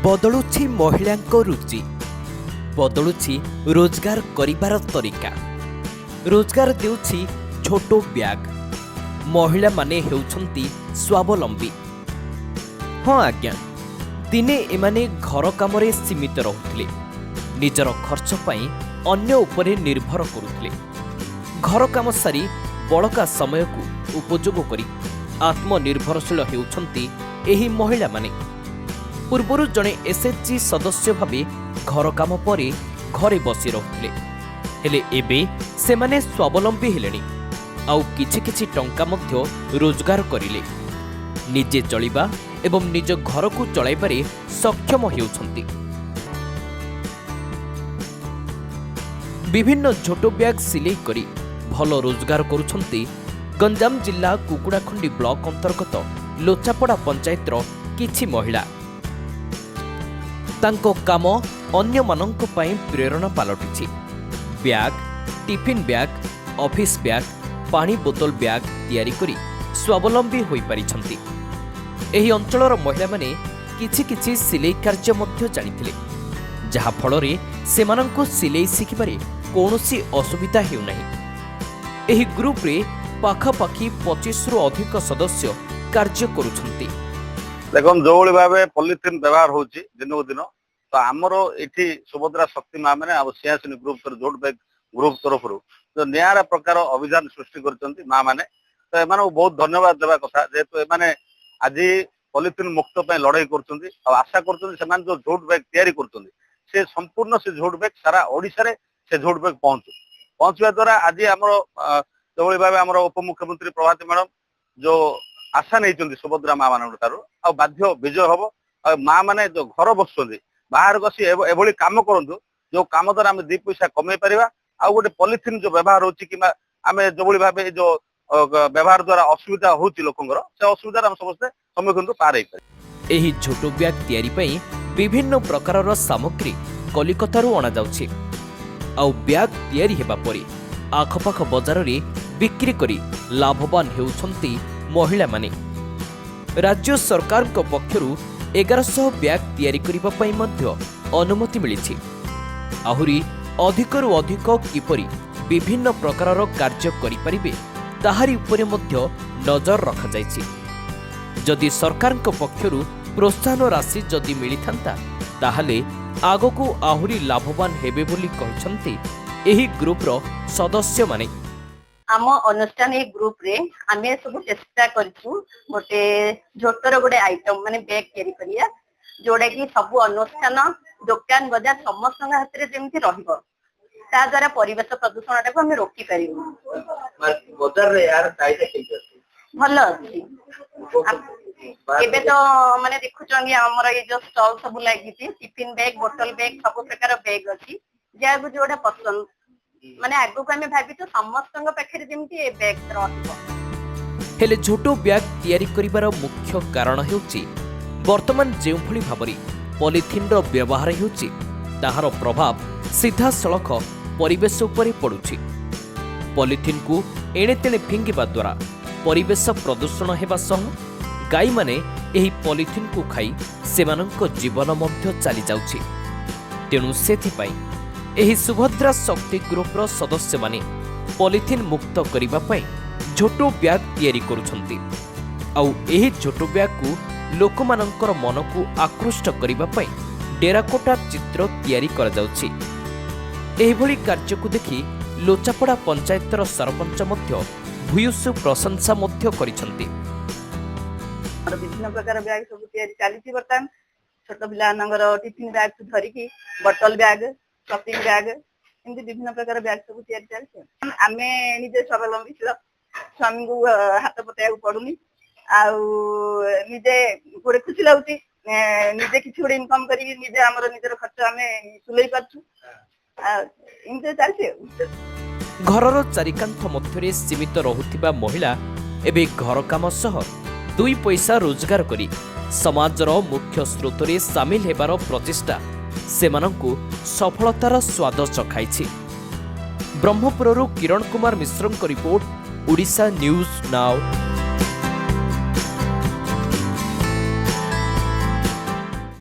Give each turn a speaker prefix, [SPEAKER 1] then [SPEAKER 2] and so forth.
[SPEAKER 1] बदलुछि महिलांको रुचि बदलुछि रोजगार करिबार तरीका रोजगार देउछि छोटो ब्याग महिला माने हेउछंती स्वावलंबी। हाँ आज्ञा दिने एमाने घर कामरे सीमित रहुथिले निजर खर्च पई अन्य उपरे निर्भर करुथिले। घर काम सारी बड़का समय को उपयोग करी आत्मनिर्भरशील हेउछंती एही महिला माने। पूर्वरु जणे एसएचजी सदस्य भावे घर काम परे घरे बसी रहुथिले हेले एबे सेमाने स्वावलंबी हेलेनी आउ किछि किछि टंका मध्य रोजगार करिले निजे चलिबा एवं निज घर को चलाइबारे सक्षम हेउछंती। विभिन्न झोटो ब्याग सिलाई करी भल रोजगार करुछंती गंजाम जिला कुकुड़ाखंडी ब्लॉक अंतर्गत लोचापड़ा पंचायतर किछि महिला। तांको काम अन्य मानंको पई प्रेरणा पालटिछि। Bag tiffin bag office bag पानी बोतल ब्याग तैयारी करी स्वावलंबी होई पारिछंती। एही अंचलर महिला माने किछि किछि सिलाई कार्य मध्य जानिथिले जहा फଳରେ सेमानंको सिलाई शिखिबारे कोनोसी असुविधा हेउ नाही। एही ग्रुप रे पाखापाखी 25 रु अधिक सदस्य कार्य करुछंती।
[SPEAKER 2] देखो जो भाव पॉलिथिन व्यवहार होची दिन को दिन तो आमर ये सुभद्रा शक्ति माँ मैंने सिंहासिनी ग्रुप जोट बैग ग्रुप तरफ जो निरा प्रकार अभियान सृष्टि कर माँ मैंने तो एम बहुत धन्यवाद देवा कथा जेहेतु एमाने आज पॉलिथिन मुक्त लड़ाई कर आशा कर जो झोट बैग तैयारी कर संपूर्ण से झोट बैग सारा ओडिशा रे से झोट बैग पहुंचवा द्वारा आज आमर जो भाव आम उपमुख्यमंत्री प्रभाती मैडम जो आशा नहीं सुभद्रा माँ मान ठार बाध्य विजय हम आ माँ मैंने जो घर बस बाहर बसी एभली काम करूँ जो काम द्वारा आम 2 पैसा कमे पारिबा आ गोटे पॉलिथिन जो व्यवहार होची कि आम जो भाव जो व्यवहार द्वारा असुविधा होची लोकंगर से असुविधा हम समस्त सम्मुखीन पार हो पारे।
[SPEAKER 1] एही झोटो ब्याग तैयारी पई विभिन्न प्रकारर सामग्री कलिकतारू अणा जाउछि आउ ब्याग तैयारी हेबा परे आखपाख बजार रे बिक्री करी लाभवान हेउछंती महिला माने। राज्य सरकार को पक्षरु 1100 ब्याग तैयारी करिबा पई मध्य अनुमति मिलिछि। आहुरी अधिकरु अधिक किपरि विभिन्न प्रकारर कार्य करि परिबे ताहारी उपरे मध्य नजर रखा जायछि। जदि सरकार को पक्षरु प्रोत्साहन राशि जदि मिलिथांता ताहाले आगको आहुरी लाभवान हेबे बोली कहिसंती एही ग्रुप रो सदस्य माने।
[SPEAKER 3] आम अनुष्ठान ग्रुप रे आमे सब चेष्टा करछु गोटे झोटर गोटे आइटम माने बैग तैयारी करिया जोडा कि सब अनुष्ठान दुकान बाजार समस्त हाथ रे जेमति रहिबो ता द्वारा परिवेश प्रदूषण टाको हम रोकी परिबो।
[SPEAKER 2] बाजार रे यार चाहिदा ठीक अछि
[SPEAKER 3] भलो अछि एबे तो माने देखुछंगी हमर ये जो स्टॉल सब लागि छि टिफिन बैग बोतल बैग सब प्रकार बैग अछि जागु जोडा पसंद माने आगु को हमें भाबी तो समस्त पाखरे जेमति ए बैग रहबो।
[SPEAKER 1] हेले झोटो ब्याग तैयारी करिबार मुख्य कारण हेउची वर्तमान जेउ भली भाबरी पॉलिथिन रो व्यवहार हेउची ताहार प्रभाव सीधा सड़क परिवेश उपरे पड़ुची। पॉलिथिन को एणे तेणे फिंगिबा द्वारा परिवेश प्रदूषण हेबा सह गाई माने एही पॉलिथिन को खाई सेमानंको जीवन मध्य चली जाउची। तेणु सेथि पई एही सुभद्रा शक्ति ग्रुप रो सदस्य माने पॉलिथिन मुक्त करिबा पई झोटो ब्याग तैयारी करुछंती आउ एही झोटो ब्याग को लोकमानंकर मन को आकृष्ट करिबा पई डेराकोटा चित्र तैयारी कर जाउची। एही भली कार्य को देखि लोचापड़ा पंचायतर सरपंच मध्य भूयस प्रशंसा मध्य करिसंती।
[SPEAKER 3] विभिन्न प्रकार बैग सब तैयारी चली बर्तमान छोट पिलानगर टिफिन बैग से धरिकी बोतल बैग शॉपिंग बैग एमती विभिन्न प्रकार बैग सब तैयारी चलছে। आमे निजे स्वावलंबी स्वामी को हाथ पताया पड़ुनी आउ निजे गोटे खुशी लाଗୁଛି निजे किछि गोटे इनकम करी निजे हमर निजर खर्च आमे सुलई पाछु एमती चलছে।
[SPEAKER 1] घरर चारिकांथ मध्यरे सीमित रहुथिबा महिला एबे घर काम सह 2 पैसा रोजगार करी समाजर मुख्य स्रोतरे सामिल हेबार प्रचेष्टा सेमानंकु सफलतार स्वाद चखाइछि। ब्रह्मपुरରୁ किरण कुमार मिश्रଙ୍କ रिपोर्ट ओडिशा न्यूज नाउ।